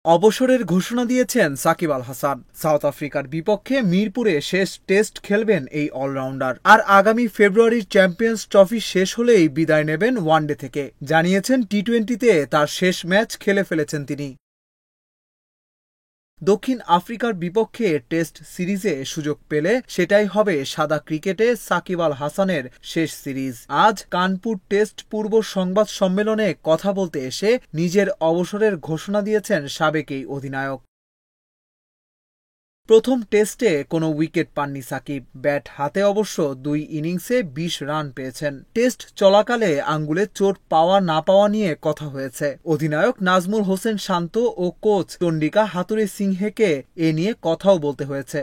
অবসরের ঘোষণা দিয়েছেন সাকিব আল হাসান। সাউথ আফ্রিকার বিপক্ষে মিরপুরে শেষ টেস্ট খেলবেন এই অলরাউন্ডার। আর আগামী ফেব্রুয়ারির চ্যাম্পিয়ন্স ট্রফি শেষ হলেই বিদায় নেবেন ওয়ানডে থেকে। জানিয়েছেন টি-20-তে তার শেষ ম্যাচ খেলে ফেলেছেন তিনি। দক্ষিণ আফ্রিকার বিপক্ষে টেস্ট সিরিজে সুযোগ পেলে সেটাই হবে সাদা ক্রিকেটে সাকিব আল হাসানের শেষ সিরিজ। আজ কানপুর টেস্ট পূর্ব সংবাদ সম্মেলনে কথা বলতে এসে নিজের অবসরের ঘোষণা দিয়েছেন সাবেক এই অধিনায়ক। প্রথম টেস্টে কোনো উইকেট পাননি সাকিব। ব্যাট হাতে অবশ্য 2 ইনিংসে 20 রান পেয়েছেন। টেস্ট চলাকালে আঙ্গুলে চোট পাওয়া না পাওয়া নিয়ে কথা হয়েছে। অধিনায়ক নাজমুল হোসেন শান্ত ও কোচ চন্ডিকা হাথুরুসিংহেকে সিংহেকে এ নিয়ে কথাও বলতে হয়েছে।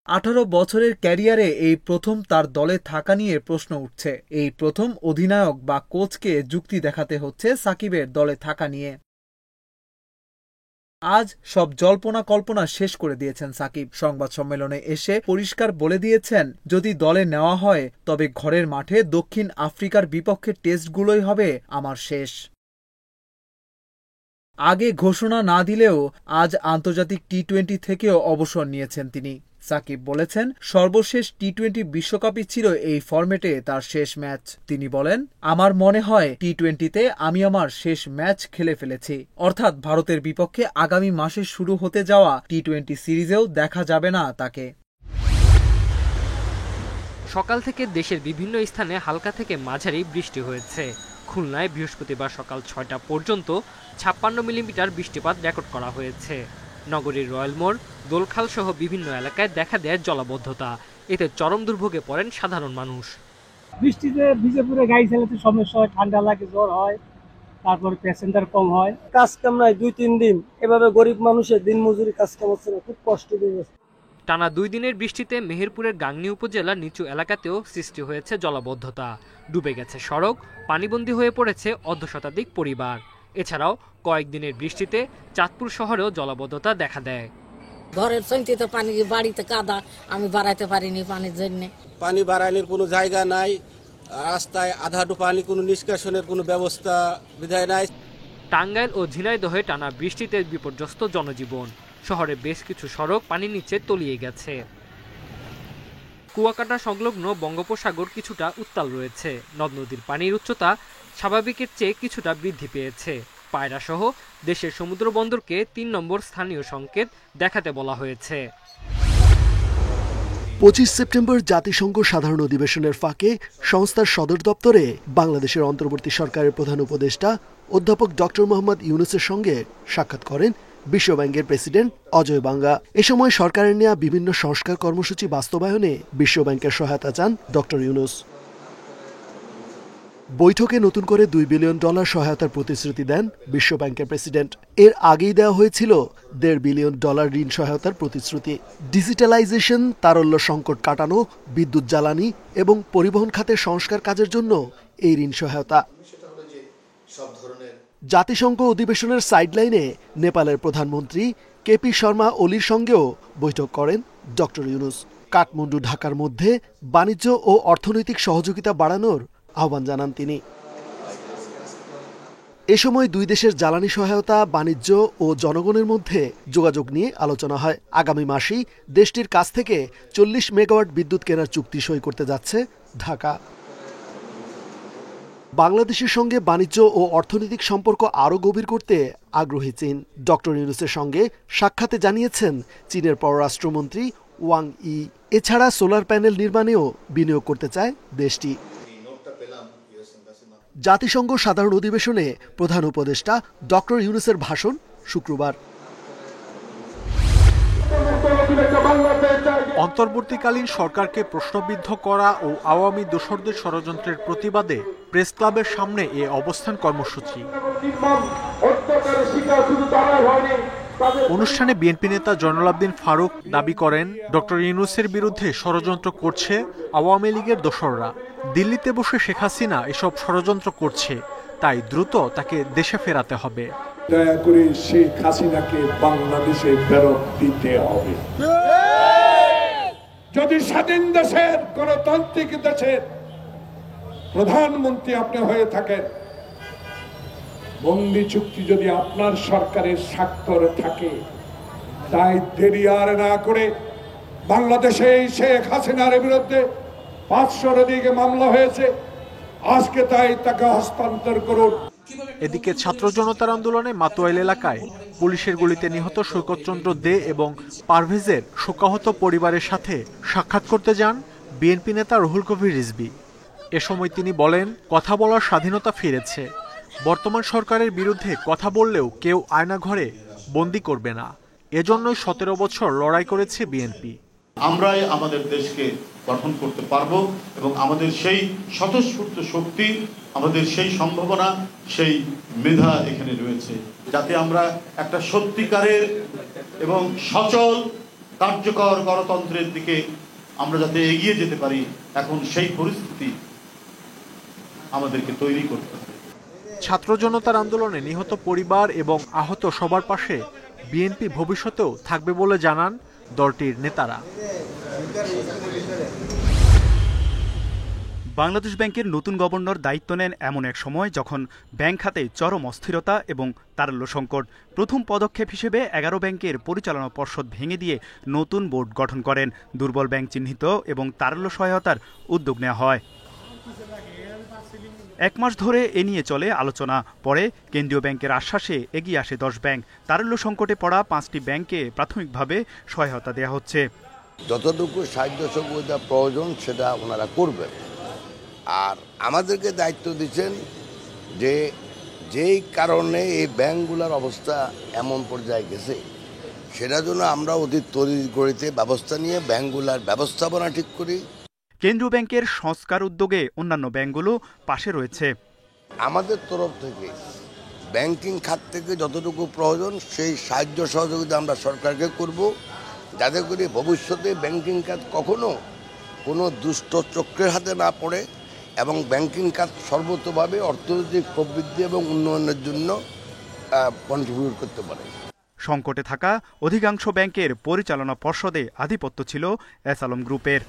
18 বছরের ক্যারিয়ারে এই প্রথম তার দলে থাকা নিয়ে প্রশ্ন উঠছে। এই প্রথম অধিনায়ক বা কোচকে যুক্তি দেখাতে হচ্ছে সাকিবের দলে থাকা নিয়ে। আজ সব জল্পনা কল্পনা শেষ করে দিয়েছেন সাকিব। সংবাদ সম্মেলনে এসে পরিষ্কার বলে দিয়েছেন, যদি দলে নেওয়া হয় তবে ঘরের মাঠে দক্ষিণ আফ্রিকার বিপক্ষে টেস্টগুলোই হবে আমার শেষ। আগে ঘোষণা না দিলেও আজ আন্তর্জাতিক টি-20 থেকেও অবসর নিয়েছেন তিনি। সাকিব বলেছেন, সর্বশেষ টি-20 বিশ্বকাপই ছিল এই ফরম্যাটে তার শেষ ম্যাচ। তিনি বলেন, আমার মনে হয় টি-20-তে আমি আমার শেষ ম্যাচ খেলে ফেলেছি। অর্থাৎ ভারতের বিপক্ষে আগামী মাসে শুরু হতে যাওয়া টি-20 সিরিজেও দেখা যাবে না তাকে। সকাল থেকে দেশের বিভিন্ন স্থানে হালকা থেকে মাঝারি বৃষ্টি হয়েছে। খুলনায় বৃহস্পতিবার সকাল 6টা পর্যন্ত 56 মিলিমিটার বৃষ্টিপাত রেকর্ড করা হয়েছে। নগরীর রয়্যাল মোড়, দোলখাল সহ বিভিন্ন এলাকায় দেখা দেয় জলাবদ্ধতা। এতে চরম দুর্ভোগে পড়েন সাধারণ মানুষ। বৃষ্টিতে ভিজে পুরে গাড়ি চালাতে সমস্যা হয়, ঠান্ডা লাগে, জ্বর হয়, তারপরে প্যাসেঞ্জার কম হয়। কাজ কাম নাই 2-3 দিন, এভাবে গরিব মানুষের দিন মজুরি কাজ কাম হচ্ছে না, খুব কষ্ট দিয়ে গেছে। টানা 2 দিনের বৃষ্টিতে মেহেরপুরের গাংনী উপজেলার নিচু এলাকাতেও সৃষ্টি হয়েছে জলাবদ্ধতা। ডুবে গেছে সড়ক, পানিবন্দী হয়ে পড়েছে অর্ধশতাধিক পরিবার। এছাড়াও কয়েকদিনের বৃষ্টিতে চাঁদপুর শহরেও জলাবদ্ধতা দেখা দেয়। ঘরের সঞ্চিত পানি, বাড়িতে কাদা, আমি বাড়াইতে পারিনি পানির জন্য। পানি বাড়ানোর কোনো জায়গা নাই, রাস্তায় আধাটু পানি, কোনো নিষ্কাশনের কোনো ব্যবস্থা বিধায় নাই। টাঙ্গাইল ও ঝিনাইদহে টানা বৃষ্টিতে বিপর্যস্ত জনজীবন। শহরে বেশ কিছু সড়ক পানির নিচে তলিয়ে গেছে। কুয়াকাটা সংলগ্ন বঙ্গোপসাগর কিছুটা উত্তাল রয়েছে। নদ নদীর পানির উচ্চতা স্বাভাবিকের চেয়ে কিছুটা বৃদ্ধি পেয়েছে। পায়রা সহ দেশের সমুদ্র বন্দরকে 3 নম্বর স্থানীয় সংকেত দেখাতে বলা হয়েছে। 25 সেপ্টেম্বর জাতিসংঘ সাধারণ অধিবেশনের ফাঁকে সংস্থার সদর দপ্তরে বাংলাদেশের অন্তর্বর্তী সরকারের প্রধান উপদেষ্টা অধ্যাপক ডক্টর মোহাম্মদ ইউনূসের সঙ্গে সাক্ষাৎ করেন বিশ্বব্যাংকের প্রেসিডেন্ট অজয় বাঙ্গা। এ সময় সরকারের নেওয়া বিভিন্ন সংস্কার কর্মসূচি বাস্তবায়নে বিশ্বব্যাংকের সহায়তা চান ডক্টর ইউনূস। বৈঠকে নতুন করে $2 বিলিয়ন সহায়তার প্রতিশ্রুতি দেন বিশ্বব্যাংকের প্রেসিডেন্ট। এর আগেই দেওয়া হয়েছিল $1.5 বিলিয়ন ঋণ সহায়তার প্রতিশ্রুতি। ডিজিটালাইজেশন, তারল্য সংকট কাটানো, বিদ্যুৎ জ্বালানি এবং পরিবহন খাতের সংস্কার কাজের জন্য এই ঋণ সহায়তা। জাতিসংঘ অধিবেশনের সাইডলাইনে নেপালের প্রধানমন্ত্রী কেপি শর্মা ওলির সঙ্গেও বৈঠক করেন ডক্টর ইউনূস। কাঠমান্ডু ঢাকার মধ্যে বাণিজ্য ও অর্থনৈতিক সহযোগিতা বাড়ানোর আহ্বান জানান তিনি। এ সময় দুই দেশের জ্বালানি সহায়তা, বাণিজ্য ও জনগণের মধ্যে যোগাযোগ নিয়ে আলোচনা হয়। আগামী মাসেই দেশটির কাছ থেকে 40 মেগাওয়াট বিদ্যুৎ কেনার চুক্তি সই করতে যাচ্ছে ঢাকা। বাংলাদেশের সঙ্গে বাণিজ্য ও অর্থনৈতিক সম্পর্ক আরও গভীর করতে আগ্রহী চীন। ডক্টর ইউনূসের সঙ্গে সাক্ষাতে জানিয়েছেন চীনের পররাষ্ট্রমন্ত্রী ওয়াং ই। এছাড়া সোলার প্যানেল নির্মাণেও বিনিয়োগ করতে চায় দেশটি। জাতিসংঘ সাধারণ অধিবেশনে প্রধান উপদেষ্টা ডক্টর ইউনূসের ভাষণ শুক্রবার। অন্তর্বর্তীকালীন সরকারকে প্রশ্নবিদ্ধ করা ও আওয়ামী দোসরদের ষড়যন্ত্রের প্রতিবাদে প্রেস ক্লাবের সামনে এ অবস্থান কর্মসূচি। অনুষ্ঠানে বিএনপি নেতা জয়নুল আবদিন ফারুক দাবি করেন, ডক্টর ইউনূসের বিরুদ্ধে ষড়যন্ত্র করছে আওয়ামী লীগের দোসররা। দিল্লিতে বসে শেখ হাসিনা এসব ষড়যন্ত্র করছে, তাই দ্রুত তাকে দেশে ফেরাতে হবে। দয়া করে শেখ হাসিনাকে বাংলাদেশে ফেরত দিতে হবে। যদি স্বাধীন দেশের গণতান্ত্রিক দেশের প্রধানমন্ত্রী আপনি হয়ে থাকেন, বন্দি চুক্তি যদি আপনার সরকারের স্বাক্ষর থাকে, তাই দেরি আর না করে বাংলাদেশে শেখ হাসিনার বিরুদ্ধে 500-র দিকে মামলা হয়েছে, আজকে তাই তাকে হস্তান্তর করুন। এদিকে ছাত্র জনতার আন্দোলনে মাতোয়াইল এলাকায় পুলিশের গুলিতে নিহত সৈকতচন্দ্র দে এবং পারভেজের শোকাহত পরিবারের সাথে সাক্ষাৎ করতে যান বিএনপি নেতা রুহুল কবির রিজভী। এ সময় তিনি বলেন, কথা বলার স্বাধীনতা ফিরেছে। বর্তমান সরকারের বিরুদ্ধে কথা বললেও কেউ আয়নাঘরে বন্দি করবে না। এজন্যই 17 বছর লড়াই করেছে বিএনপি। আমরাই আমাদের দেশকে গঠন করতে পারবো এবং আমাদের সেই স্বতঃস্ফূর্ত শক্তি, আমাদের সেই সম্ভাবনা, সেই মেধা এখানে রয়েছে, যাতে আমরা একটা সত্যিকারের এবং সচল কার্যকর গণতন্ত্রের দিকে আমরা যাতে এগিয়ে যেতে পারি। এখন সেই পরিস্থিতি আমাদেরকে তৈরি করতে হবে। ছাত্র জনতার আন্দোলনে নিহত পরিবার এবং আহত সবার পাশে বিএনপি ভবিষ্যতেও থাকবে বলে জানান দলটির নেতারা। বাংলাদেশ ব্যাংকের নতুন গভর্নর দায়িত্ব নেন এমন এক সময় যখন ব্যাংক খাতে চরম অস্থিরতা এবং তারল্য সংকট। প্রথম পদক্ষেপ হিসেবে 11 ব্যাংকের পরিচালনা পর্ষদ ভেঙে দিয়ে নতুন বোর্ড গঠন করেন। দুর্বল ব্যাংক চিহ্নিত এবং তারল্য সহায়তার উদ্যোগ নেওয়া হয়। 1 মাস ধরে এ নিয়ে চলে আলোচনা। পরে কেন্দ্রীয় ব্যাংকের আশ্বাসে এগিয়ে আসে 10 ব্যাংক। তারল্য সংকটে পড়া 5টি ব্যাংকে প্রাথমিকভাবে সহায়তা দেওয়া হচ্ছে। যতটুকু সাহায্য সহযোগিতা প্রয়োজন সেটা ওনারা করবেন। আর আমাদেরকে দায়িত্ব দিচ্ছেন যে যেই কারণে এই ব্যাংকগুলোর অবস্থা এমন পর্যায়ে গেছে, সেটার জন্য আমরা অতি তড়িঘড়িতে ব্যবস্থা নিয়ে ব্যাংকগুলোর ব্যবস্থাপনা ঠিক করি। কেন্দ্রীয় ব্যাংকের সংস্কার উদ্যোগে অন্যান্য ব্যাংকগুলো পাশে রয়েছে। আমাদের তরফ থেকে ব্যাংকিং খাত থেকে যতটুকু প্রয়োজন সেই সাহায্য সহযোগিতা আমরা সরকারকে করব, যাতে করে ভবিষ্যতে ব্যাংকিং খাত কখনো কোনো দুষ্ট চক্রের হাতে না পড়ে এবং ব্যাংকিং খাত সর্বতোভাবে অর্থনৈতিক প্রবৃদ্ধি এবং উন্নয়নের জন্য কন্ট্রিবিউট করতে পারে। সংকটে থাকা অধিকাংশ ব্যাংকের পরিচালনা পর্ষদে আধিপত্য ছিল এস আলম গ্রুপের।